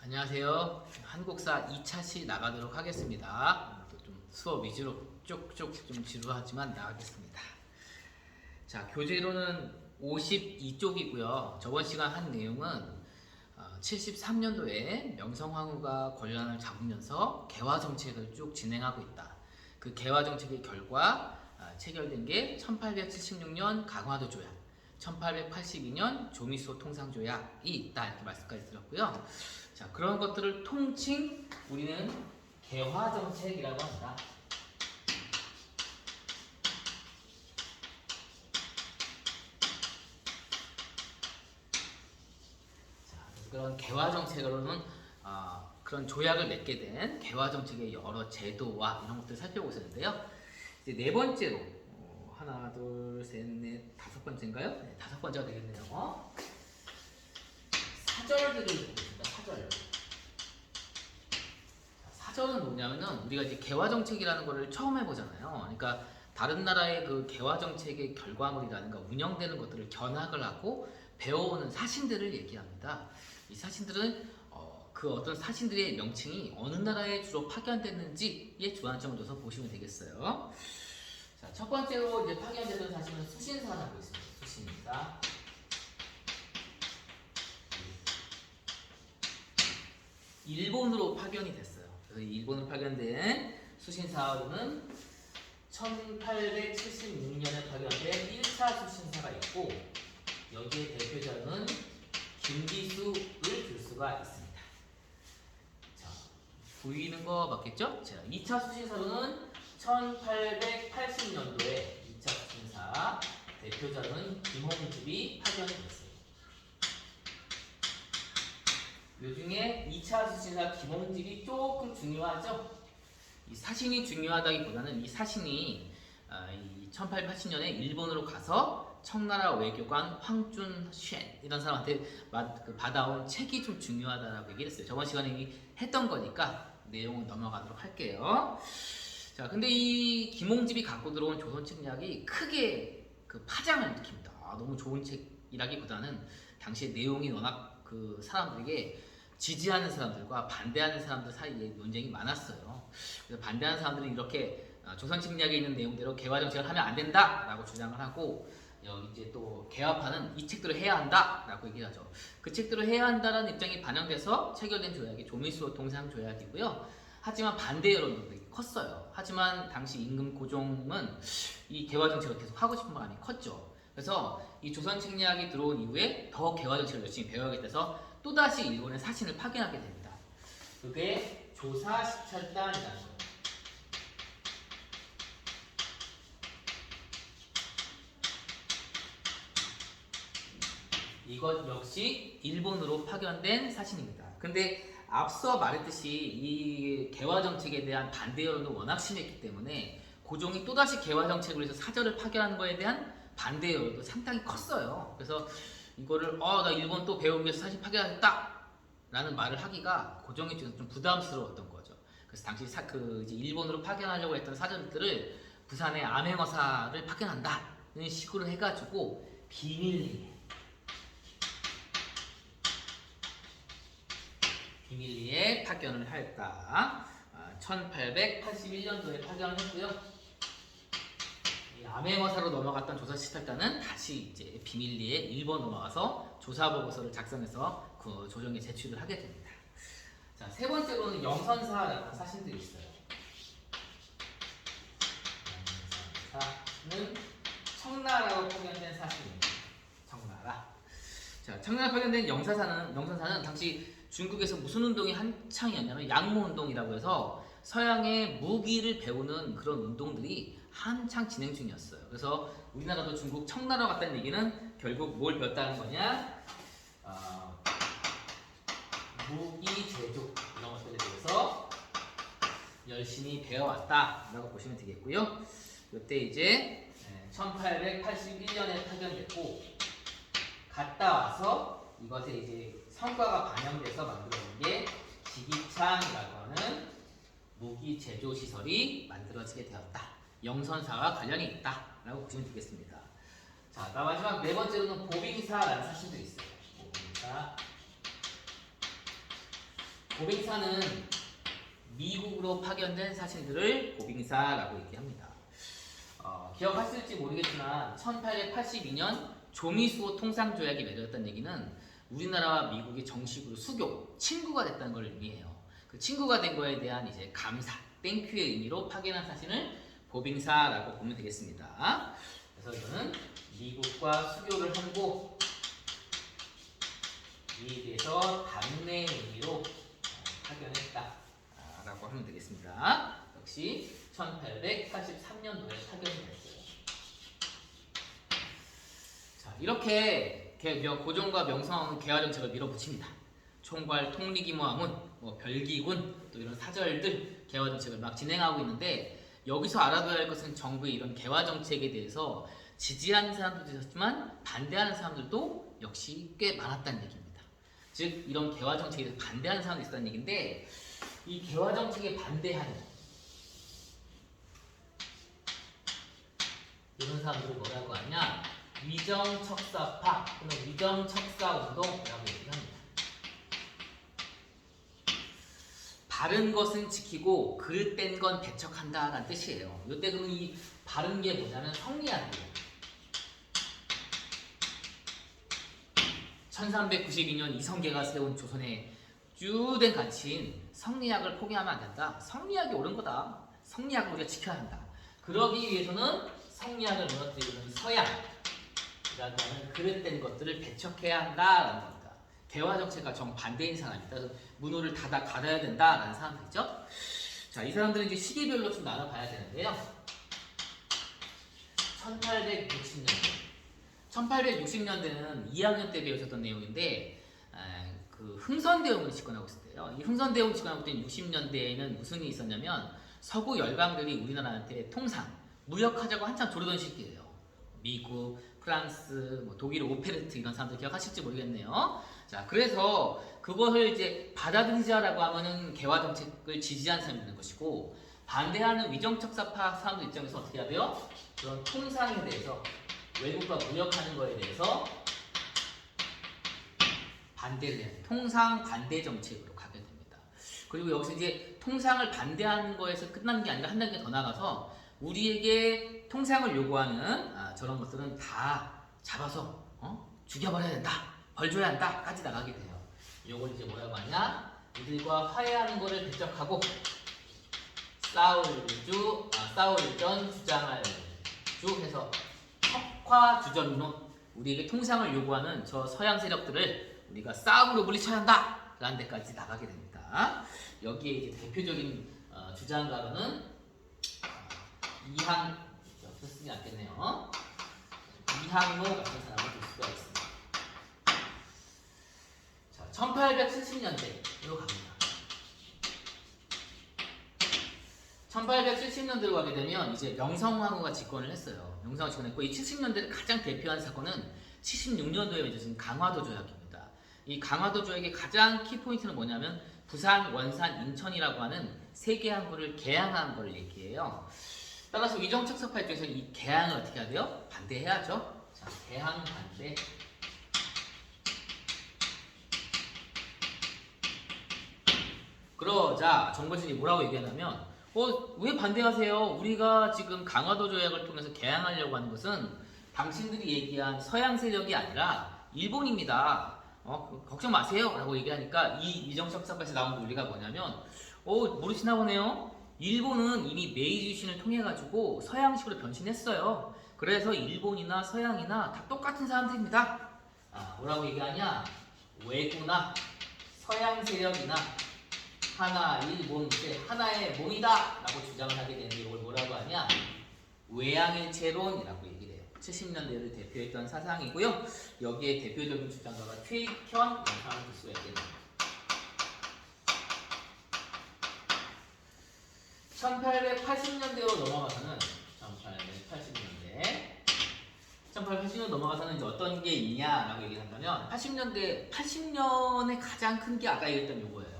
안녕하세요. 한국사 2차시 나가도록 하겠습니다. 또 좀 수업 위주로 쭉쭉 좀 지루하지만 나가겠습니다. 자, 교재로는 52쪽이고요. 저번 시간 한 내용은 73년도에 명성황후가 권한을 잡으면서 개화 정책을 쭉 진행하고 있다. 그 개화 정책의 결과 체결된 게 1876년 강화도 조약, 1882년 조미소 통상조약이 있다 이렇게 말씀까지 드렸고요. 자, 그런 것들을 통칭 우리는 개화 정책이라고 합니다. 그런 개화 정책으로는 그런 조약을 맺게 된 개화 정책의 여러 제도와 이런 것들을 살펴보고 있었는데요. 이제 네 번째로 하나, 둘, 셋, 넷, 다섯 번째인가요? 네, 다섯 번째가 되겠네요. 사절들을 보겠습니다. 사절. 사절은 뭐냐면은 우리가 이제 개화 정책이라는 거를 처음 해보잖아요. 그러니까 다른 나라의 그 개화 정책의 결과물이라든가 운영되는 것들을 견학을 하고 배워오는 사신들을 얘기합니다. 이 사신들은 그 어떤 사신들의 명칭이 어느 나라에 주로 파견됐는지에 주안점을 둬서 보시면 되겠어요. 자, 첫 번째로 이제 파견되는 사신은 수신사라고 있습니다. 수신사. 일본으로 파견이 됐어요. 그래서 일본으로 파견된 수신사로는 1876년에 파견된 1차 수신사가 있고 여기에 대표자는 김기수를 들 수가 있습니다. 자, 보이는 거 맞겠죠? 자, 2차 수신사로는 1880년도에 2차 수신사 대표자는 김홍집이 파견이 됐어요. 요 중에 2차 수신사 김홍집이 조금 중요하죠? 이 사신이 중요하다기보다는 이 사신이 1880년에 일본으로 가서 청나라 외교관 황준쉔 이런 사람한테 받아온 책이 좀 중요하다라고 얘기를 했어요. 저번 시간에 이미 했던 거니까 내용은 넘어가도록 할게요. 자, 근데 이 김홍집이 갖고 들어온 조선 책략이 크게 그 파장을 일으킵니다. 너무 좋은 책이라기보다는 당시에 내용이 워낙 그 사람들에게 지지하는 사람들과 반대하는 사람들 사이에 논쟁이 많았어요. 그래서 반대하는 사람들은 이렇게 조선 침략에 있는 내용대로 개화 정책을 하면 안 된다라고 주장을 하고 이제 또 개화파는 이 책들을 해야 한다라고 얘기를 하죠. 그 책들을 해야 한다라는 입장이 반영돼서 체결된 조약이 조미수 통상 조약이고요. 하지만 반대 여론도 컸어요. 하지만 당시 임금 고종은 이 개화 정책을 계속 하고 싶은 마음이 컸죠. 그래서 이 조선 침략이 들어온 이후에 더 개화 정책을 열심히 배워야게 돼서 또다시 일본의 사신을 파견하게 됩니다. 그게 조사시찰단이라는 거예요. 이것 역시 일본으로 파견된 사신입니다. 근데 앞서 말했듯이 이 개화 정책에 대한 반대 여론도 워낙 심했기 때문에 고종이 또다시 개화 정책을 위해서 사절을 파견하는 거에 대한 반대 여론도 상당히 컸어요. 그래서 이거를 나 일본 또 배우기 위해서 사신 파견하겠다 라는 말을 하기가 고종에 있어서 좀 부담스러웠던 거죠. 그래서 당시 이제 일본으로 파견하려고 했던 사절들을 부산의 암행어사를 파견한다는 식으로 해가지고 비밀리에 파견을 했다. 1881년도에 파견을 했고요. 암행어사로 넘어갔던 조사시찰단은 다시 이제 비밀리에 일본 넘어가서 조사 보고서를 작성해서 그 조정에 제출을 하게 됩니다. 자, 세 번째로는 영선사라는 사신들이 있어요. 영선사는 청나라로 파견된 사신입니다. 청나라. 자, 청나라 파견된 영선사는 당시 중국에서 무슨 운동이 한창이었냐면 양모운동이라고 해서 서양의 무기를 배우는 그런 운동들이 한창 진행 중이었어요. 그래서 우리나라도 중국 청나라 갔다는 얘기는 결국 뭘 배웠다는 거냐? 무기 제조 이런 것들에 대해서 열심히 배워왔다라고 보시면 되겠고요. 이때 이제 1881년에 파견됐고 갔다 와서 이것에 이제 성과가 반영돼서 만들어진 게 지기창이라고 하는 무기 제조 시설이 만들어지게 되었다. 영선사와 관련이 있다라고 보시면 되겠습니다. 자, 마지막 네 번째로는 보빙사라는 사신들이 있어요. 보빙사. 고빙사는 미국으로 파견된 사신들을 고빙사라고 얘기합니다. 기억하실지 모르겠지만 1882년 조미수호 통상조약이 맺어졌다는 얘기는 우리나라와 미국이 정식으로 수교, 친구가 됐다는 걸 의미해요. 그 친구가 된 거에 대한 이제 감사, 땡큐의 의미로 파견한 사신을 고빙사라고 보면 되겠습니다. 그래서 이거는 미국과 수교를 하고 이에 대해서 답례의 의미로 파견했다라고 하면 되겠습니다. 역시 1883년도에 파견이 됐어요. 자, 이렇게 고종과 명성황후는 개화 정책을 밀어붙입니다. 총괄 통리기모함은 별기군 또 이런 사절들 개화 정책을 막 진행하고 있는데 여기서 알아둬야 할 것은 정부의 이런 개화 정책에 대해서 지지하는 사람들도 있었지만 반대하는 사람들도 역시 꽤 많았다는 얘기입니다. 즉 이런 개화 정책에 대해서 반대하는 사람도 있었다는 얘기인데 이 개화 정책에 반대하는 이런 사람들을 뭐라고 하냐? 위정척사파 또는 위정척사운동이라고 얘기합니다. 바른 것은 지키고 그릇된 건 배척한다 라는 뜻이에요. 이때 그러면 이 바른 게 뭐냐면 성리학이에요. 1392년 이성계가 세운 조선의 주된 가치인 성리학을 포기하면 안 된다. 성리학이 옳은 거다. 성리학을 우리가 지켜야 한다. 그러기 위해서는 성리학을 무너뜨리는 서양이라고 하는 그릇된 것들을 배척해야 한다라는 겁니다. 개화 정책과 정반대인 사람이다. 그래서 문호를 닫아야 된다라는 사람들이죠. 자, 이 사람들은 이제 시기별로 좀 나눠봐야 되는데요. 1860년대는 2학년 때 배우셨던 내용인데 그 흥선대원군이 집권하고 있을 때요. 이 흥선대원군이 집권하고 있던 60년대에는 무슨 일이 있었냐면 서구 열강들이 우리나라한테 통상 무역하자고 한참 조르던 시기예요. 미국, 프랑스, 독일 오페르트 이런 사람들 기억하실지 모르겠네요. 자, 그래서 그것을 이제 받아들이자라고 하면은 개화 정책을 지지하는 사람이 있는 것이고 반대하는 위정척사파 사람들 입장에서 어떻게 해야 돼요? 그런 통상에 대해서 외국과 무역하는 거에 대해서 반대를 해야 돼요. 통상 반대 정책으로 가게 됩니다. 그리고 여기서 이제 통상을 반대하는 거에서 끝나는 게 아니라 한 단계 더 나가서 우리에게 통상을 요구하는 저런 것들은 다 잡아서 죽여버려야 된다, 벌 줘야 한다 까지 나가게 돼요. 이걸 이제 뭐라고 하냐? 이들과 화해하는 것을 배척하고 싸울 전 주장할 주 해서 척화주전론, 우리에게 통상을 요구하는 저 서양 세력들을 우리가 싸움으로 물리쳐야 한다 라는 데까지 나가게 됩니다. 여기에 이제 대표적인 주장가로는 없었으면 않겠네요. 이항로 같은 사람을 볼 수가 있습니다. 자, 1870년대로 갑니다. 1870년대로 가게 되면 이제 명성황후가 집권을 했어요. 명성황후가 집권했고 이 70년대를 가장 대표하는 사건은 76년도에 맺어진 강화도 조약입니다. 이 강화도 조약의 가장 키포인트는 뭐냐면 부산, 원산, 인천이라고 하는 세 개 항구를 개항한 걸 얘기해요. 따라서 위정척사파 입장에서 이 개항을 어떻게 해야 돼요? 반대해야죠. 자, 개항 반대. 그러자 정부진이 뭐라고 얘기하냐면 왜 반대하세요? 우리가 지금 강화도 조약을 통해서 개항하려고 하는 것은 당신들이 얘기한 서양 세력이 아니라 일본입니다. 걱정 마세요 라고 얘기하니까 이 위정척사파에서 나온 논리가 뭐냐면 모르시나 보네요. 일본은 이미 메이지 유신을 통해 가지고 서양식으로 변신했어요. 그래서 일본이나 서양이나 다 똑같은 사람들입니다. 뭐라고 얘기하냐? 왜구나 서양 세력이나 하나의 몸이다 라고 주장을 하게 되는데 이걸 뭐라고 하냐? 외양일체론이라고 얘기를 해요. 70년대를 대표했던 사상이고요. 여기에 대표적인 주장가가 최익현 이런 사람을 볼 수가 있겠네요. 1880년대로 넘어가서는 1880년 넘어가서는 이제 어떤 게 있냐라고 얘기한다면 80년에 가장 큰 게 아까 얘기했던 요거예요.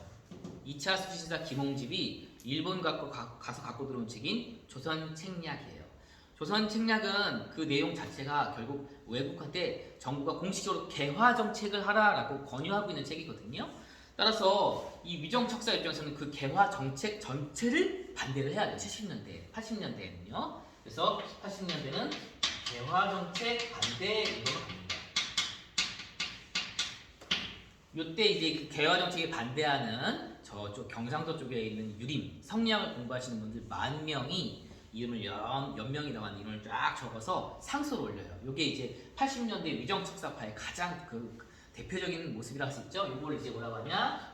2차 수시사 김홍집이 일본 가서 갖고 들어온 책인 조선책략이에요. 조선책략은 그 내용 자체가 결국 외국한테 정부가 공식적으로 개화 정책을 하라라고 권유하고 있는 책이거든요. 따라서 이 위정척사 입장에서는 그 개화 정책 전체를 반대를 해야 돼요. 70년대, 80년대에는요. 그래서 80년대는 개화 정책 반대 운동을 합니다. 이때 이제 그 개화 정책에 반대하는 저쪽 경상도 쪽에 있는 유림, 성리학을 공부하시는 분들 10,000명이 이름을 연명이라고 하는 이름을 쫙 적어서 상소를 올려요. 이게 이제 80년대 위정척사파의 가장 그 대표적인 모습이라고 할 수 있죠. 이걸 이제 뭐라고 하냐?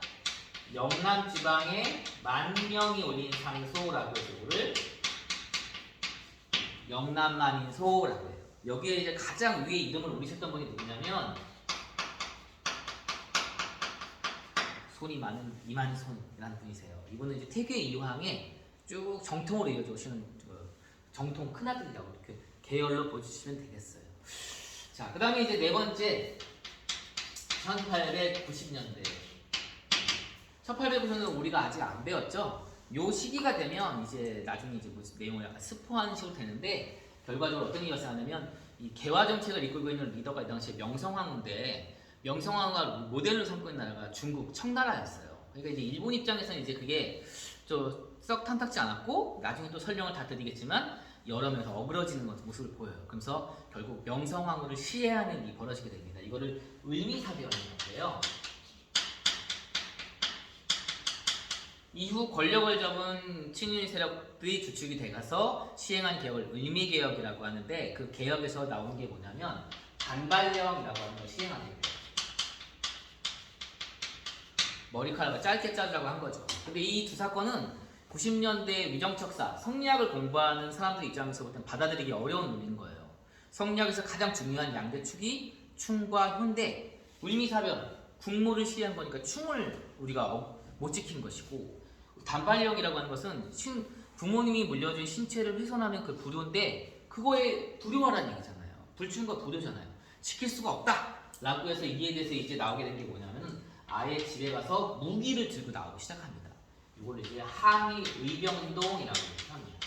영남 지방에 10,000명이 올린 상소라고 해서 이거를 영남만인소라고 해요. 여기에 이제 가장 위에 이름을 올리셨던 분이 누구냐면 손이 많은 이만손이라는 분이세요. 이분은 이제 태계 이황의 쭉 정통으로 이어져 오시는 정통 큰아들이라고 이렇게 계열로 보시면 되겠어요. 자, 그 다음에 이제 네 번째 1890년대. 1890년대는 우리가 아직 안 배웠죠? 요 시기가 되면 이제 나중에 이제 뭐 내용을 약간 스포하는 식으로 되는데 결과적으로 어떤 일이 발생하냐면 이 개화 정책을 이끌고 있는 리더가 이 당시에 명성황후인데 명성황후가 모델로 삼고 있는 나라가 중국 청나라였어요. 그러니까 이제 일본 입장에서는 이제 그게 썩 탐탁지 않았고 나중에 또 설명을 다 드리겠지만 여러 면에서 어그러지는 모습을 보여요. 그래서 결국 명성황후를 시해하는 일이 벌어지게 됩니다. 이거를 을미사변이라고 해요. 이후 권력을 잡은 친일 세력들이 주축이 돼가서 시행한 개혁을 을미개혁이라고 하는데 그 개혁에서 나온 게 뭐냐면 단발령이라고 하는 걸 시행하게 돼요. 머리카락을 짧게 자르라고 한 거죠. 근데 이 두 사건은 90년대 위정척사, 성리학을 공부하는 사람들 입장에서부터는 받아들이기 어려운 논리인 거예요. 성리학에서 가장 중요한 양대축이 충과 현대, 을미사변, 국모를 시해한 거니까 충을 우리가 못 지킨 것이고 단발령이라고 하는 것은 부모님이 물려준 신체를 훼손하는 그 불효인데 그거에 두려워라는 얘기잖아요. 불충과 불효잖아요. 지킬 수가 없다! 라고 해서 이에 대해서 이제 나오게 된 게 뭐냐면 아예 집에 가서 무기를 들고 나오기 시작합니다. 이걸 이제 항의 의병운동이라고 합니다.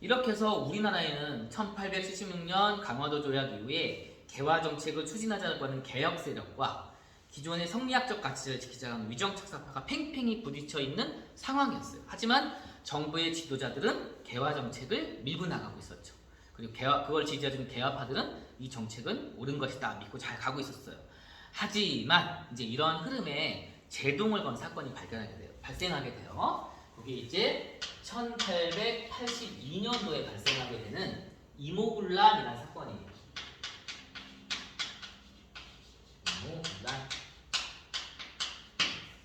이렇게 해서 우리나라에는 1876년 강화도 조약 이후에 개화 정책을 추진하자고 하는 개혁 세력과 기존의 성리학적 가치를 지키자고 하는 위정척사파가 팽팽히 부딪혀 있는 상황이었어요. 하지만 정부의 지도자들은 개화 정책을 밀고 나가고 있었죠. 그리고 그걸 지지해주는 개화파들은 이 정책은 옳은 것이다 믿고 잘 가고 있었어요. 하지만 이제 이러한 흐름에 제동을 건 사건이 발생하게 돼요. 그게 이제 1882년도에 발생하게 되는 이모군란이라는 사건이에요. 이모군란.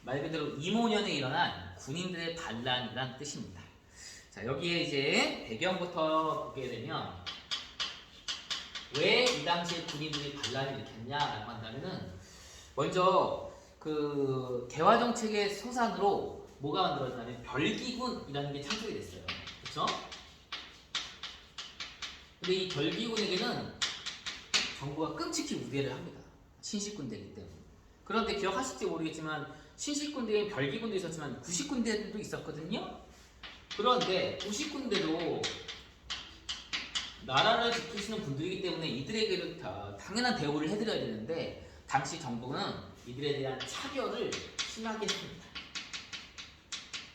말 그대로 이모년에 일어난 군인들의 반란이란 뜻입니다. 자, 여기에 이제 배경부터 보게 되면 왜 이 당시에 군인들이 반란을 일으켰냐라고 한다면은 먼저 그 개화 정책의 소산으로 뭐가 만들어졌냐면 별기군이라는 게 창설이 됐어요. 그렇죠? 근데 이 별기군에게는 정부가 끔찍히 우대를 합니다. 신식군대이기 때문에. 그런데 기억하실지 모르겠지만 신식군대에 별기군도 있었지만 구식군대도 있었거든요. 그런데 구식군대도 나라를 지키시는 분들이기 때문에 이들에게도 당연한 대우를 해드려야 되는데 당시 정부는 이들에 대한 차별을 심하게 했습니다.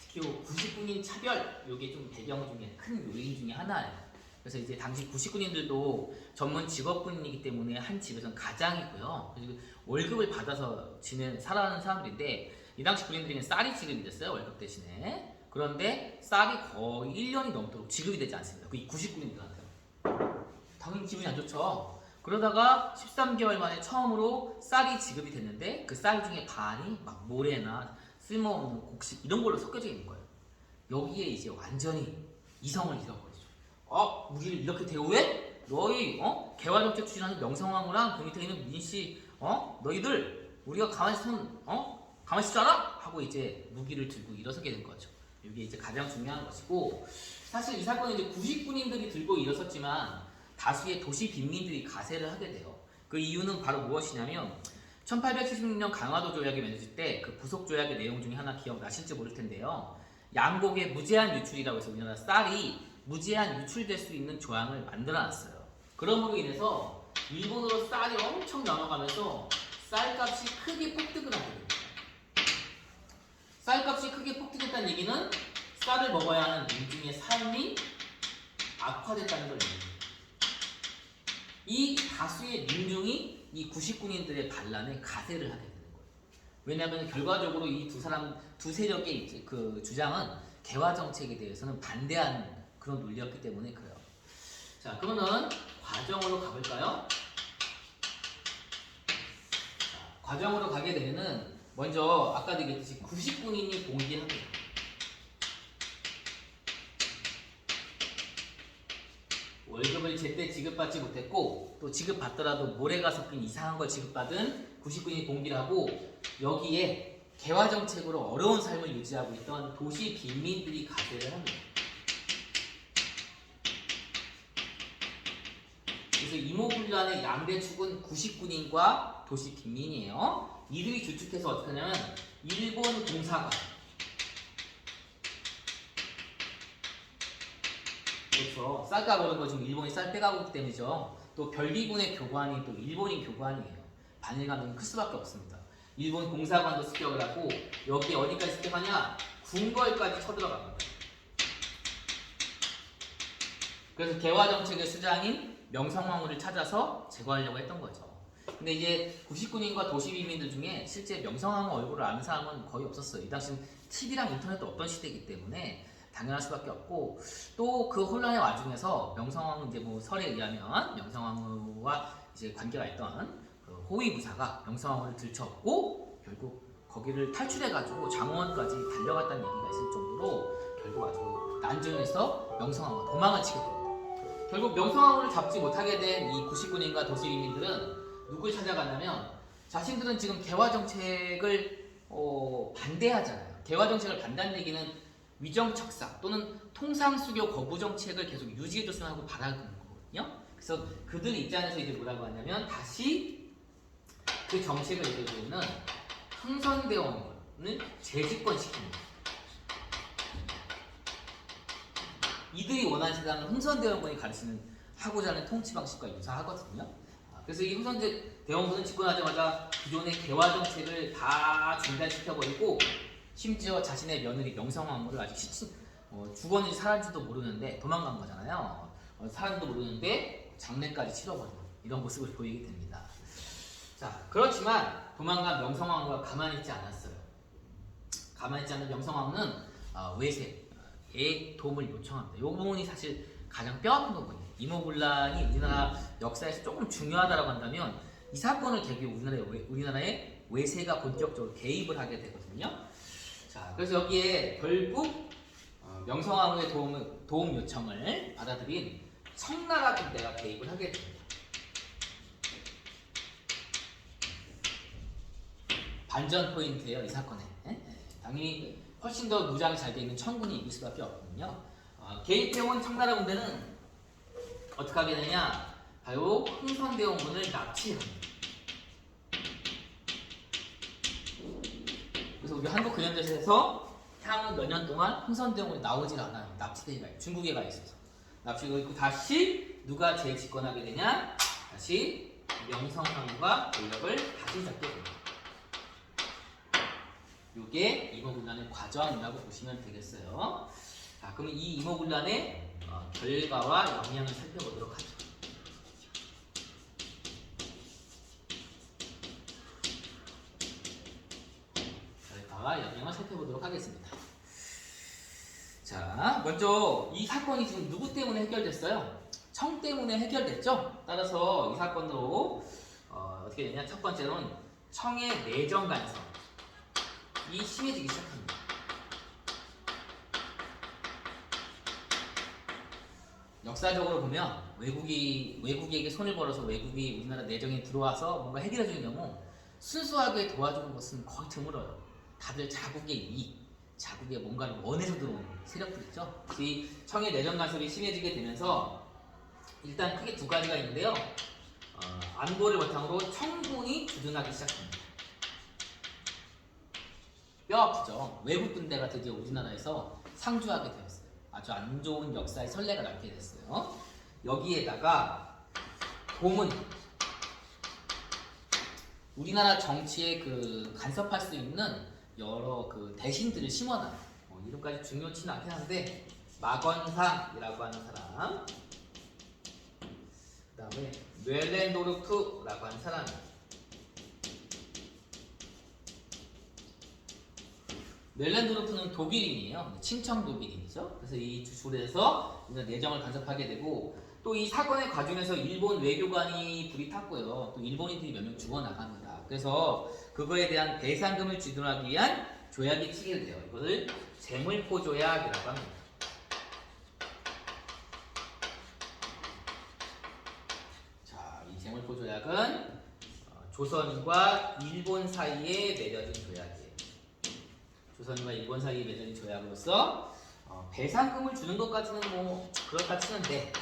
특히 구식군인 차별, 이게 좀 배경 중에 큰 요인 중에 하나예요. 그래서 이제 당시 구식군인들도 전문 직업군이기 때문에 한 집에서는 가장이고요. 그리고 월급을 받아서 살아가는 사람들인데 이 당시 군인들에게는 쌀이 지급이 됐어요. 월급 대신에. 그런데 쌀이 거의 1년이 넘도록 지급이 되지 않습니다. 그 99년들한테요. 당연히 기분이 안 좋죠. 그러다가 13개월 만에 처음으로 쌀이 지급이 됐는데 그 쌀 중에 반이 막 모래나 쓸모없는 곡식 이런 걸로 섞여져 있는 거예요. 여기에 이제 완전히 이성을 잃어버리죠. 우리를 이렇게 대우해? 너희 개화정책 추진하는 명성황후랑 그 밑에 있는 민씨 너희들 우리가 가만히 있을 줄 알아? 하고 이제 무기를 들고 일어서게 된 거죠. 이게 이제 가장 중요한 것이고 사실 이 사건은 이제 구식군인들이 들고 일어섰지만 다수의 도시 빈민들이 가세를 하게 돼요. 그 이유는 바로 무엇이냐면 1876년 강화도 조약이 맺어질 때 그 부속 조약의 내용 중에 하나 기억나실지 모를 텐데요. 양곡의 무제한 유출이라고 해서 우리나라 쌀이 무제한 유출될 수 있는 조항을 만들어놨어요. 그러므로 인해서 일본으로 쌀이 엄청 넘어가면서 쌀값이 크게 폭등을 하게 됩니다. 쌀값이 크게 폭등했다는 얘기는 쌀을 먹어야 하는 민중의 삶이 악화됐다는 걸 얘기합니다. 이 다수의 민중이 이 99년들의 반란에 가세를 하게 되는 거예요. 왜냐하면 결과적으로 이 두 세력의 그 주장은 개화 정책에 대해서는 반대하는 그런 논리였기 때문에 그래요. 자, 그러면은 과정으로 가볼까요? 자, 과정으로 가게 되면은 먼저 아까도 얘기했듯이 99년이 봉기하게 돼요. 월급을 제때 지급받지 못했고 또 지급받더라도 모래가 섞인 이상한 걸 지급받은 99년이 봉기를 하고 여기에 개화 정책으로 어려운 삶을 유지하고 있던 도시 빈민들이 가세를 합니다. 그래서 이모군란의 양대 축은 99년과 도시 빈민이에요. 이들이 주축해서 어떻게 하냐면 일본 공사관, 그렇죠. 쌀값 오른 거 지금 일본이 쌀 빼가고 있기 때문이죠. 또 별비군의 교관이 또 일본인 교관이에요. 반일 감정이 클 수밖에 없습니다. 일본 공사관도 습격을 하고 여기 어디까지 습격하냐? 궁궐까지 쳐들어갑니다. 그래서 개화 정책의 수장인 명성황후를 찾아서 제거하려고 했던 거죠. 근데 이제 99년과 도시 비민들 중에 실제 명성황후 얼굴을 아는 사람은 거의 없었어요. 이 당시는 TV랑 인터넷도 없던 시대이기 때문에 당연할 수밖에 없고 또 그 혼란의 와중에서 명성황후 이제 뭐 설에 의하면 명성황후와 이제 관계가 있던 그 호위무사가 명성황후를 들쳤고 결국 거기를 탈출해가지고 장원까지 달려갔다는 얘기가 있을 정도로 결국 아주 난전에서 명성황후가 도망을 치게 됩니다. 결국 명성황후를 잡지 못하게 된 이 99년과 도시 비민들은 누굴 찾아갔냐면 자신들은 지금 개화 정책을 반대하잖아요. 개화 정책을 반대하는 얘기는 위정척사 또는 통상수교 거부 정책을 계속 유지해줬으면 하고 바라는 거거든요. 그래서 그들 입장에서 이제 뭐라고 하냐면 다시 그 정책을 이루어주는 흥선대원군을 재집권시킵니다. 이들이 원하는 세상은 흥선대원군이 가르치는 하고자 하는 통치 방식과 유사하거든요. 그래서 이 흥선대원군은 집권하자마자 기존의 개화 정책을 다 중단시켜버리고 심지어 자신의 며느리 명성황후를 아직 죽었는지 살았는지도 모르는데 도망간 거잖아요. 살았는지도 모르는데 장례까지 치러버리는 이런 모습을 보이게 됩니다. 자, 그렇지만 도망간 명성황후가 가만히 있지 않았어요. 가만히 있지 않은 명성황후는 외세의 도움을 요청합니다. 이 부분이 사실 가장 뼈아픈 부분이에요. 이모군란이 우리나라 역사에서 조금 중요하다고 한다면 이 사건을 계기로 우리나라의 외세가 본격적으로 개입을 하게 되거든요. 자, 그래서 여기에 결국 명성황후의 도움 요청을 받아들인 청나라 군대가 개입을 하게 됩니다. 반전 포인트예요, 이 사건에. 당연히 훨씬 더 무장이 잘 되어 있는 청군이 이길 수밖에 없거든요. 개입해온 청나라 군대는 어떻게 하게 되냐? 바로 흥선대원군을 납치합니다. 그래서 우리 한국 근현대사에서 향후 몇 년 동안 흥선대원군이 나오질 않아요. 납치되기가 중국에 가 있어서 납치가 있고 다시 누가 재집권하게 되냐? 다시 명성황후가 권력을 다시 잡게 됩니다. 이게 이모군란의 과정이라고 보시면 되겠어요. 자, 그럼 이 이모군란의 결과와 영향을 살펴보도록 하죠. 결과와 영향을 살펴보도록 하겠습니다. 자, 먼저 이 사건이 지금 누구 때문에 해결됐어요? 청 때문에 해결됐죠? 따라서 이 사건으로 어떻게 되냐? 첫 번째로는 청의 내정 간섭이 심해지기 시작합니다. 역사적으로 보면 외국에게 손을 벌어서 외국이 우리나라 내정에 들어와서 뭔가 해결해주는 경우 순수하게 도와주는 것은 거의 드물어요. 다들 자국의 이익, 자국의 뭔가를 원해서 들어오는 세력들 있죠. 이 청의 내정 간섭이 심해지게 되면서 일단 크게 두 가지가 있는데요. 안보를 바탕으로 청군이 주둔하기 시작합니다. 뼈 아프죠. 외국 군대가 드디어 우리나라에서 상주하게 되었어요. 아주 안 좋은 역사의 선례가 남게 됐어요. 여기에다가 우리나라 정치에 간섭할 수 있는 여러 대신들을 심어놔. 이름까지 중요치는 않긴 한데 마건상이라고 하는 사람, 그 다음에 뇌렌도르프라고 하는 사람. 뇌렌도르프는 독일인이에요. 친청 독일인이죠. 그래서 이 줄에서 내정을 간섭하게 되고, 또 이 사건의 과정에서 일본 외교관이 불이 탔고요. 또 일본인들이 몇 명 죽어나갑니다. 그래서 그거에 대한 배상금을 지불하기 위한 조약이 체결돼요. 이것을 재물포조약이라고 합니다. 자, 이 재물포조약은 조선과 일본 사이에 맺어진 조약이에요. 조선과 일본 사이에 맺어진 조약으로서 배상금을 주는 것까지는 뭐 그렇다 치는데,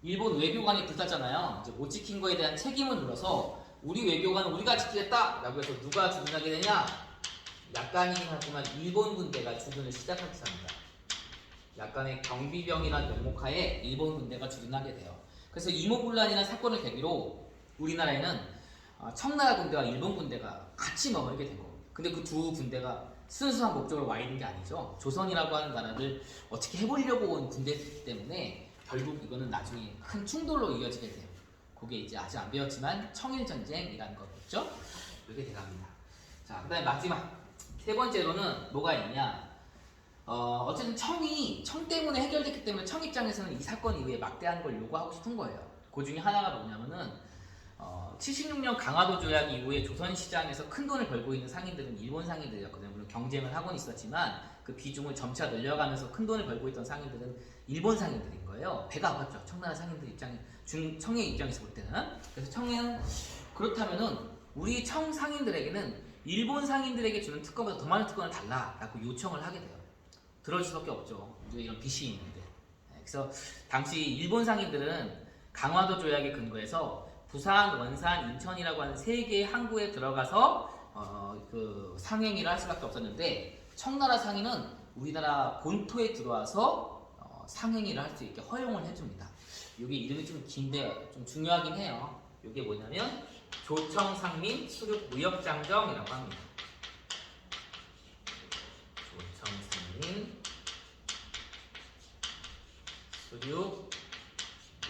일본 외교관이 불탔잖아요. 이제 못 지킨 거에 대한 책임을 물어서 우리 외교관은 우리가 지키겠다 라고 해서 누가 주둔하게 되냐? 약간이긴 하지만 일본 군대가 주둔을 시작하게 됩니다. 약간의 경비병이라는 명목하에 일본 군대가 주둔하게 돼요. 그래서 이모군란이라는 사건을 계기로 우리나라에는 청나라 군대와 일본 군대가 같이 머물게 된 겁니다. 근데 그 두 군대가 순수한 목적으로 와 있는 게 아니죠. 조선이라고 하는 나라를 어떻게 해보려고 온 군대이기 때문에 결국 이거는 나중에 큰 충돌로 이어지게 돼요. 그게 이제 아직 안 배웠지만 청일전쟁이라는 거겠죠. 이렇게 돼갑니다. 자, 그 다음에 마지막 세 번째로는 뭐가 있냐? 어쨌든 청 때문에 해결됐기 때문에 청 입장에서는 이 사건 이후에 막대한 걸 요구하고 싶은 거예요. 그 중에 하나가 뭐냐면은 76년 강화도 조약 이후에 조선시장에서 큰 돈을 벌고 있는 상인들은 일본 상인들이었거든요. 물론 경쟁을 하고는 있었지만 그 비중을 점차 늘려가면서 큰 돈을 벌고 있던 상인들은 일본 상인들인 거예요. 배가 아팠죠. 청나라 상인들 청의 입장에서 볼 때는. 그래서 청은 그렇다면은 우리 청 상인들에게는 일본 상인들에게 주는 특권보다 더 많은 특권을 달라라고 요청을 하게 돼요. 들어줄 수밖에 없죠. 우리가 이런 빚이 있는데. 그래서 당시 일본 상인들은 강화도 조약에 근거해서 부산, 원산, 인천이라고 하는 세 개의 항구에 들어가서 상행위를 할 수밖에 없었는데, 청나라 상인은 우리나라 본토에 들어와서 상행위를 할 수 있게 허용을 해줍니다. 이게 이름이 좀 긴데 좀 중요하긴 해요. 이게 뭐냐면 조청상민 수륙무역장정이라고 합니다. 조청상민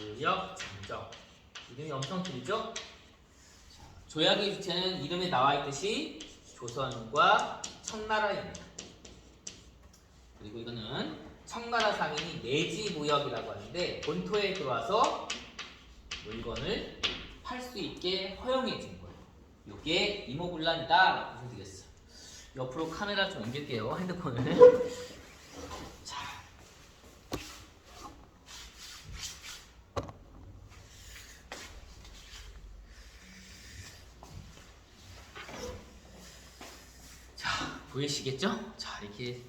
수륙무역장정. 이름이 엄청 길죠? 조약의 주체는 이름에 나와 있듯이 조선과 청나라입니다. 그리고 이거는 청나라 상인이 내지무역이라고 하는데 본토에 들어와서 물건을 팔 수 있게 허용해 준 거예요. 이게 이모군란이다 보시면 되겠어요. 옆으로 카메라 좀 옮길게요. 핸드폰을. 보이시겠죠? 자, 이렇게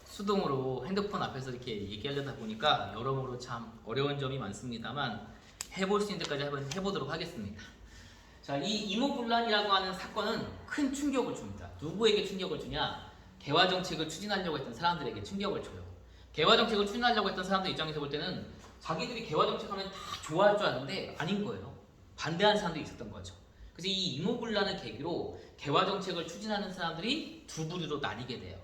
수동으로 핸드폰 앞에서 이렇게 얘기하려다 보니까 여러모로 참 어려운 점이 많습니다만 해볼 수 있는 데까지 한번 해보도록 하겠습니다. 자, 이 이모군란이라고 하는 사건은 큰 충격을 줍니다. 누구에게 충격을 주냐? 개화정책을 추진하려고 했던 사람들에게 충격을 줘요. 개화정책을 추진하려고 했던 사람들 입장에서 볼 때는 자기들이 개화정책하면 다 좋아할 줄 아는데 아닌 거예요. 반대하는 사람들이 있었던 거죠. 그래서 이 이모군란을 계기로 개화정책을 추진하는 사람들이 두 부류로 나뉘게 돼요.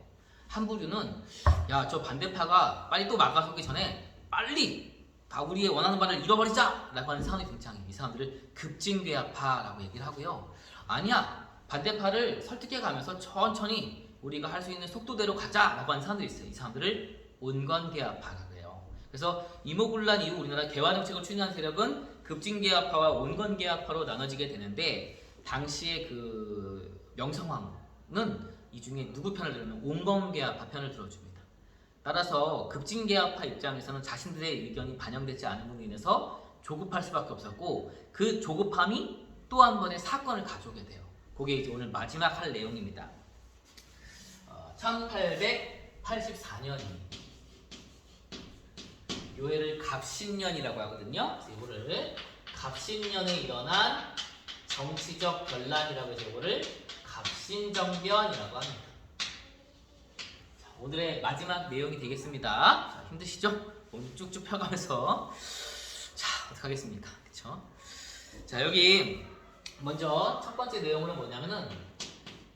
한 부류는 야, 저 반대파가 빨리 또 막아서기 전에 빨리 다 우리의 원하는 바를 잃어버리자 라고 하는 사람이 등장해요. 이 사람들을 급진괴합파라고 얘기를 하고요. 아니야, 반대파를 설득해가면서 천천히 우리가 할 수 있는 속도대로 가자 라고 하는 사람들이 있어요. 이 사람들을 온건개합파라고 해요. 그래서 이모군란 이후 우리나라 개화정책을 추진하는 세력은 급진개합파와 온건개합파로 나눠지게 되는데, 당시에 명성황후는 이 중에 누구 편을 들으면 온건개합파 편을 들어줍니다. 따라서 급진개합파 입장에서는 자신들의 의견이 반영되지 않은 분으로 인해서 조급할 수밖에 없었고, 그 조급함이 또 한 번의 사건을 가져오게 돼요. 그게 이제 오늘 마지막 할 내용입니다. 1884년입니다. 요해를 갑신년이라고 하거든요. 이거를 갑신년에 일어난 정치적 변란이라고 해서 이거를 갑신정변이라고 합니다. 자, 오늘의 마지막 내용이 되겠습니다. 자, 힘드시죠? 몸 쭉쭉 펴가면서 자, 어떻게 하겠습니까? 그쵸? 자, 여기 먼저 첫 번째 내용은 뭐냐면은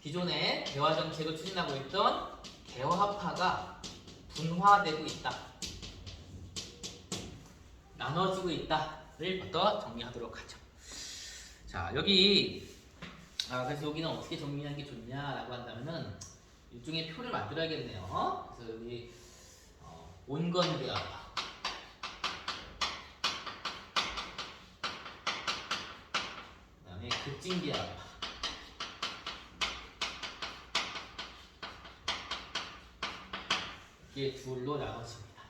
기존에 대화 정책을 추진하고 있던 대화파가 분화되고 있다, 나눠지고 있다를 부터 정리하도록 하죠. 자, 여기 그래서 여기는 어떻게 정리하는 게 좋냐라고 한다면은 일종의 표를 만들어야겠네요. 그래서 여기 온건대화파, 그다음에 급진대화파, 이게 둘로 나눠집니다.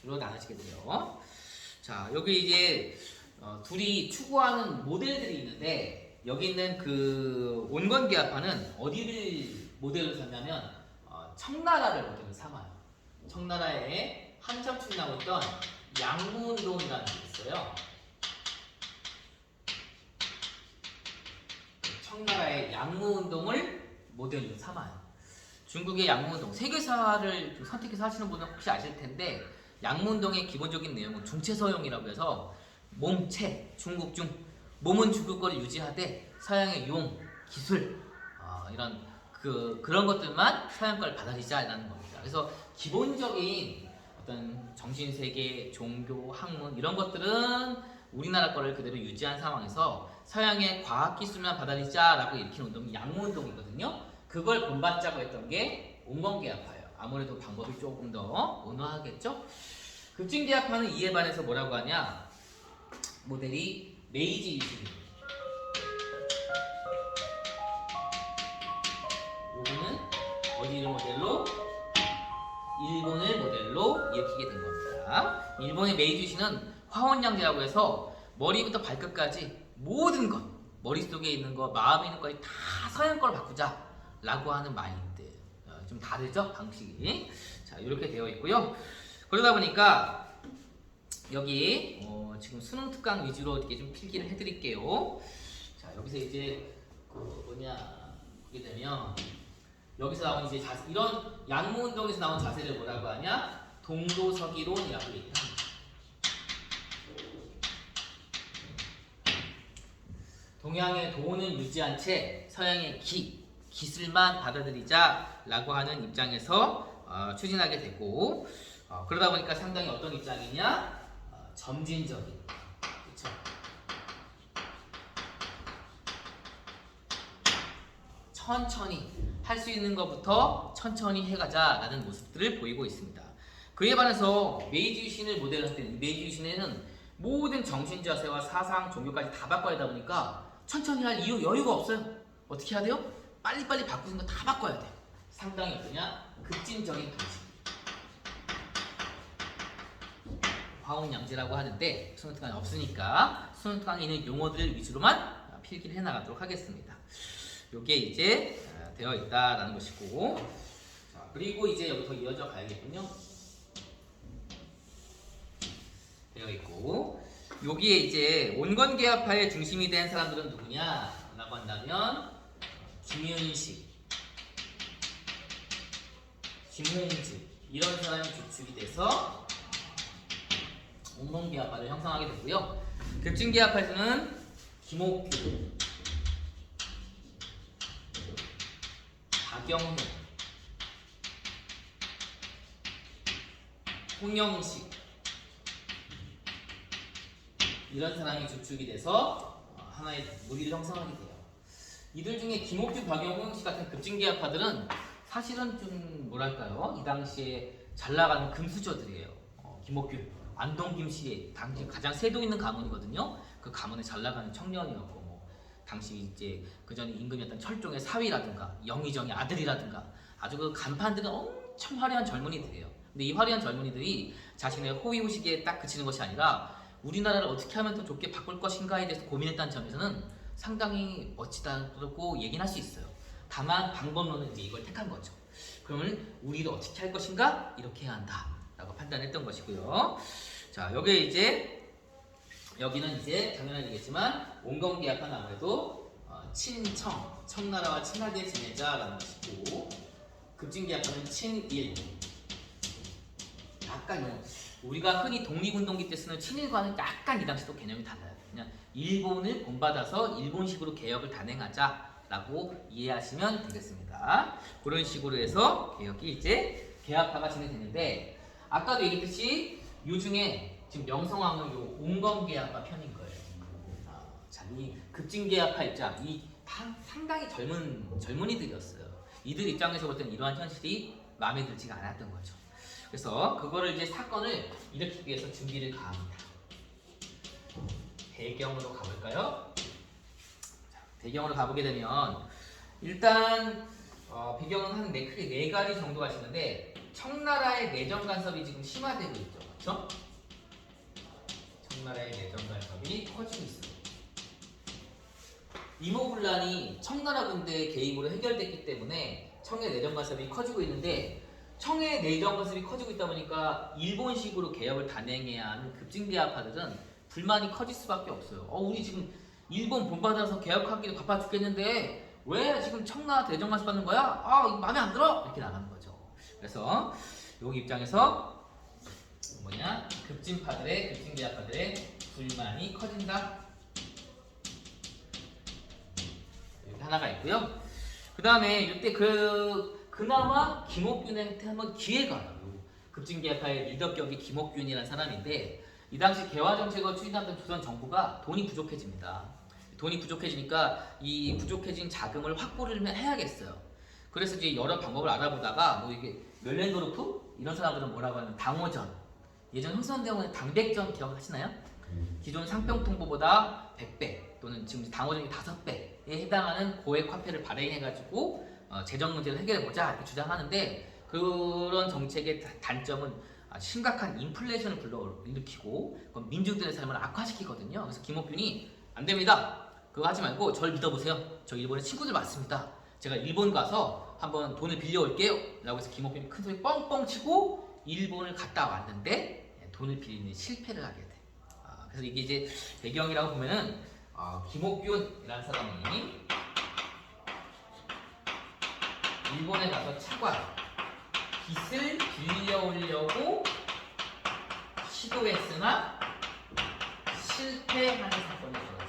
둘로 나눠지게 돼요. 자, 여기 이제 둘이 추구하는 모델들이 있는데, 여기 있는 그 온건기아파는 어디를 모델로 삼냐면 청나라를 모델로 삼아요. 청나라에 한참 추진하고 있던 양무운동이라는 게 있어요. 청나라의 양무운동을 모델로 삼아요. 중국의 양무운동, 세계사를 선택해서 하시는 분은 혹시 아실 텐데, 양무운동의 기본적인 내용은 중체서용이라고 해서 몸체, 중국 중, 몸은 중국 거를 유지하되 서양의 용, 기술 이런 그런 것들만 서양 걸 받아들이자라는 겁니다. 그래서 기본적인 어떤 정신세계, 종교, 학문 이런 것들은 우리나라 거를 그대로 유지한 상황에서 서양의 과학기술만 받아들이자라고 일으킨 운동이 양무운동이거든요. 그걸 본받자고 했던 게 온건계아파예요. 아무래도 방법이 조금 더 온화하겠죠? 급진계아파는 이에 반해서 뭐라고 하냐, 모델이 메이지 유신입니다. 여기는 어디를 모델로? 일본을 모델로 일으키게 된 겁니다. 일본의 메이지 유신은 화원양제라고 해서 머리부터 발끝까지 모든 것, 머릿속에 있는 거, 마음에 있는 거에 다 서양 걸 바꾸자 라고 하는 마인드. 좀 다르죠? 방식이. 자, 이렇게 되어 있고요. 그러다 보니까 여기 지금 수능 특강 위주로 이렇게 좀 필기를 해드릴게요. 자, 여기서 이제 보게 되면 여기서 나온 이제 이런 양무운동에서 나온 자세를 뭐라고 하냐? 동도서기론이라고 얘기합니다. 동양의 도는 유지한 채 서양의 기술만 받아들이자라고 하는 입장에서 추진하게 되고, 그러다 보니까 상당히 어떤 입장이냐? 점진적인, 그렇죠? 천천히 할 수 있는 것부터 천천히 해가자라는 모습들을 보이고 있습니다. 그에 반해서 메이지 유신을 모델로 할 때는 메이지 유신에는 모든 정신 자세와 사상, 종교까지 다 바꿔야 하다 보니까 천천히 할 여유가 없어요. 어떻게 해야 돼요? 빨리빨리 바꾸는 거 다 바꿔야 돼요. 상당히 어떠냐? 급진적인 방식. 화원양제라고 하는데 수능 특강이 없으니까 수능 특강에 있는 용어들 위주로만 필기를 해나가도록 하겠습니다. 이게 이제 되어 있다라는 것이고, 자, 그리고 이제 여기서 이어져 가야겠군요. 되어 있고, 여기에 이제 온건계아파의 중심이 된 사람들은 누구냐라고 한다면 김윤식, 김홍즈 이런 사람이 주축이 돼서 온건계아파를 형성하게 되고요. 급진계아파에서는 김옥규, 박영훈, 홍영식 이런 사람이 주축이 돼서 하나의 무리를 형성하게 돼요. 이들 중에 김옥규, 박영훈 씨 같은 급진계아파들은 사실은 좀 뭐랄까요, 이 당시에 잘 나가는 금수저들이에요. 김옥규, 안동김 씨의 당시 가장 세도 있는 가문이거든요. 그 가문에 잘 나가는 청년이었고, 당시 이제 그 전에 임금이었던 철종의 사위라든가 영의정의 아들이라든가 아주 그 간판들은 엄청 화려한 젊은이들이에요. 근데 이 화려한 젊은이들이 자신의 호의호식에 딱 그치는 것이 아니라 우리나라를 어떻게 하면 더 좋게 바꿀 것인가에 대해서 고민했다는 점에서는 상당히 멋지다고 얘기는 할 수 있어요. 다만 방법론은 이제 이걸 택한 거죠. 그러면 우리도 어떻게 할 것인가? 이렇게 해야 한다라고 판단했던 것이고요. 자, 여기에 이제 여기는 이제 당연한 얘기겠지만 온건계아파는 아무래도 청나라와 친하게 지내자라는 것이고, 급진계아파는 친일. 약간 우리가 흔히 독립운동기 때 쓰는 친일과는 약간 이 당시도 개념이 달라요. 그냥 일본을 본받아서 일본식으로 개혁을 단행하자라고 이해하시면 되겠습니다. 그런 식으로 해서 개혁이 이제 개혁화가 진행되는데 아까도 얘기했듯이 요 중에 지금 명성황후는 요 온건개혁화 편인 거예요. 자, 이 급진개혁화 입장, 이 상당히 젊은이들이었어요. 이들 입장에서 볼 때는 이러한 현실이 마음에 들지가 않았던 거죠. 그래서 그거를 이제 사건을 일으키기 위해서 준비를 가합니다. 배경으로 가볼까요? 자, 배경으로 가보게 되면 일단 배경은 한 크게 네 가지 정도가 있는데 청나라의 내정 간섭이 지금 심화되고 있죠, 그렇죠? 청나라의 내정 간섭이 커지고 있어요. 이모군란이 청나라 군대의 개입으로 해결됐기 때문에 청의 내정 간섭이 커지고 있는데 청의 내정 간섭이 커지고 있다 보니까 일본식으로 개혁을 단행해야 하는 급진개혁파들은 불만이 커질 수밖에 없어요. 우리 지금 일본 본받아서 개혁하기도 바빠 죽겠는데 왜 지금 청나라 내정 간섭 받는 거야? 이거 마음에 안 들어! 이렇게 나가는 거죠. 그래서 여기 입장에서 급진개혁파들의 불만이 커진다. 하나가 있고요. 그 다음에 이때 그나마 김옥균한테 한번 기회가 와요. 급진개혁파의 리더격이 김옥균이라는 사람인데 이 당시 개화정책을 추진하던 조선 정부가 돈이 부족해집니다. 돈이 부족해지니까 이 부족해진 자금을 확보를 해야겠어요. 그래서 이제 여러 방법을 알아보다가 이게 멸렌도르프 이런 사람들은 뭐라고 하면 당호전, 예전 흥선대원의 당백전 기억하시나요? 기존 상평통보보다 100배 또는 지금 당호전이 5배에 해당하는 고액 화폐를 발행해가지고 재정 문제를 해결해보자 이렇게 주장하는데 그런 정책의 단점은 심각한 인플레이션을 불러일으키고 민중들의 삶을 악화시키거든요. 그래서 김옥균이 안 됩니다. 그거 하지 말고 저를 믿어보세요. 저 일본에 친구들 많습니다. 제가 일본 가서 한번 돈을 빌려올게요. 라고 해서 김옥균이 큰 소리 뻥뻥 치고 일본을 갔다 왔는데 돈을 빌리는 실패를 하게 돼. 그래서 이게 이제 배경이라고 보면은 김옥균이라는 사람이 일본에 가서 차관 빚을 빌려오려고 시도했으나 실패하는 사건이 벌어졌어요.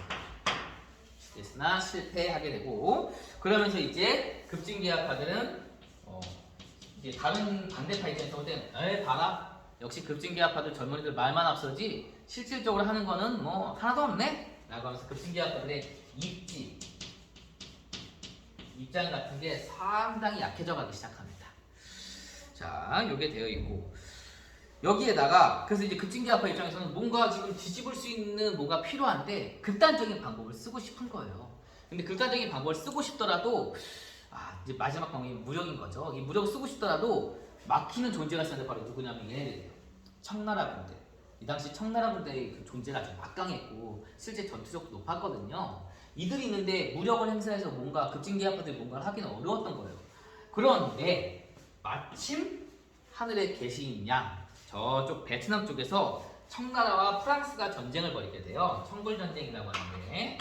실패하게 되고 그러면서 이제 급진개혁파들은 이제 다른 반대파 입장에서 볼 때는 봐라 역시 급진개혁파들 젊은이들 말만 앞서지 실질적으로 하는 거는 뭐 하나도 없네 라고 하면서 급진개혁파들의 입장 같은 게 상당히 약해져 가기 시작합니다. 자, 요게 되어 있고 여기에다가 그래서 이제 급진개혁파 입장에서는 뭔가 지금 뒤집을 수 있는 뭐가 필요한데 극단적인 방법을 쓰고 싶은 거예요. 근데 극단적인 방법을 쓰고 싶더라도 이제 마지막 방법이 무력인 거죠. 이 무력을 쓰고 싶더라도 막히는 존재가 있었는데 바로 누구냐면 얘네들이에요. 청나라 군대. 이 당시 청나라 군대의 그 존재가 좀 막강했고 실제 전투력도 높았거든요. 이들이 있는데 무력을 행사해서 뭔가 급진개혁파들이 뭔가를 하기는 어려웠던 거예요. 그런데 마침 하늘의 계시인 양 저쪽 베트남 쪽에서 청나라와 프랑스가 전쟁을 벌이게 돼요. 청불전쟁이라고 하는데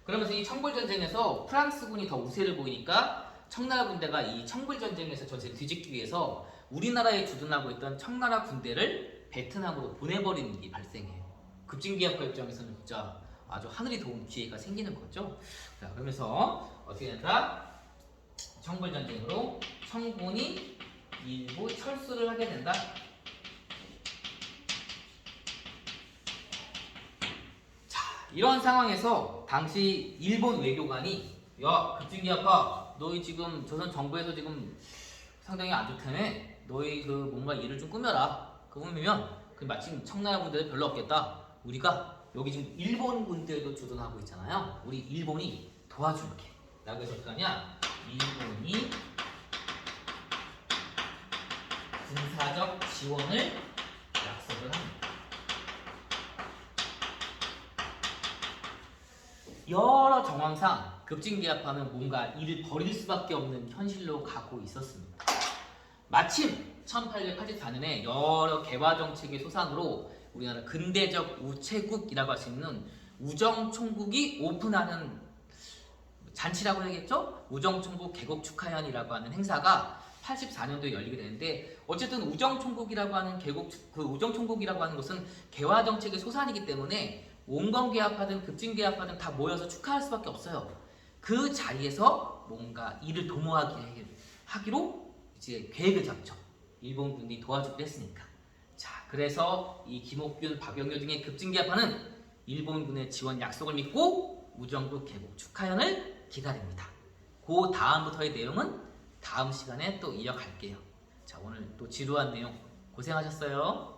그러면서 이 청불전쟁에서 프랑스군이 더 우세를 보이니까 청나라 군대가 이 청불전쟁에서 전세를 뒤집기 위해서 우리나라에 주둔하고 있던 청나라 군대를 베트남으로 보내버리는 일이 발생해요. 급진개혁파 입장에서는 진짜 아주 하늘이 도운 기회가 생기는 거죠. 자, 그러면서 어떻게 된다? 청불전쟁으로 청군이 일부 철수를 하게 된다. 자, 이런 상황에서 당시 일본 외교관이 야, 급진개혁파 너희 지금 조선 정부에서 지금 상당히 안 좋다며 너희 그 뭔가 일을 좀 꾸며라. 꾸미면 마침 청나라 군대들 별로 없겠다. 우리가 여기 지금 일본 군대도 주둔하고 있잖아요. 우리 일본이 도와줄게. 라고 해서 어떻게 하냐? 일본이 군사적 지원을 약속을 합니다. 여러 정황상 급진개혁파는 뭔가 일을 벌일 수밖에 없는 현실로 가고 있었습니다. 마침 1884년에 여러 개화 정책의 소상으로 우리나라 근대적 우체국이라고 할 수 있는 우정총국이 오픈하는 잔치라고 해야겠죠? 우정총국 개국 축하연이라고 하는 행사가 84년도에 열리게 되는데 어쨌든 우정총국이라고 하는 우정총국이라고 하는 것은 개화 정책의 소산이기 때문에 온건개합하든 급진개합하든 다 모여서 축하할 수밖에 없어요. 그 자리에서 뭔가 이를 도모하기로 이제 계획을 잡죠. 일본군이 도와주기로 했으니까. 자, 그래서 이 김옥균, 박영효 등의 급진개합하는 일본군의 지원 약속을 믿고 우정국 개국 축하연을 기다립니다. 그 다음부터의 내용은 다음 시간에 또 이어갈게요. 자, 오늘 또 지루한 내용 고생하셨어요.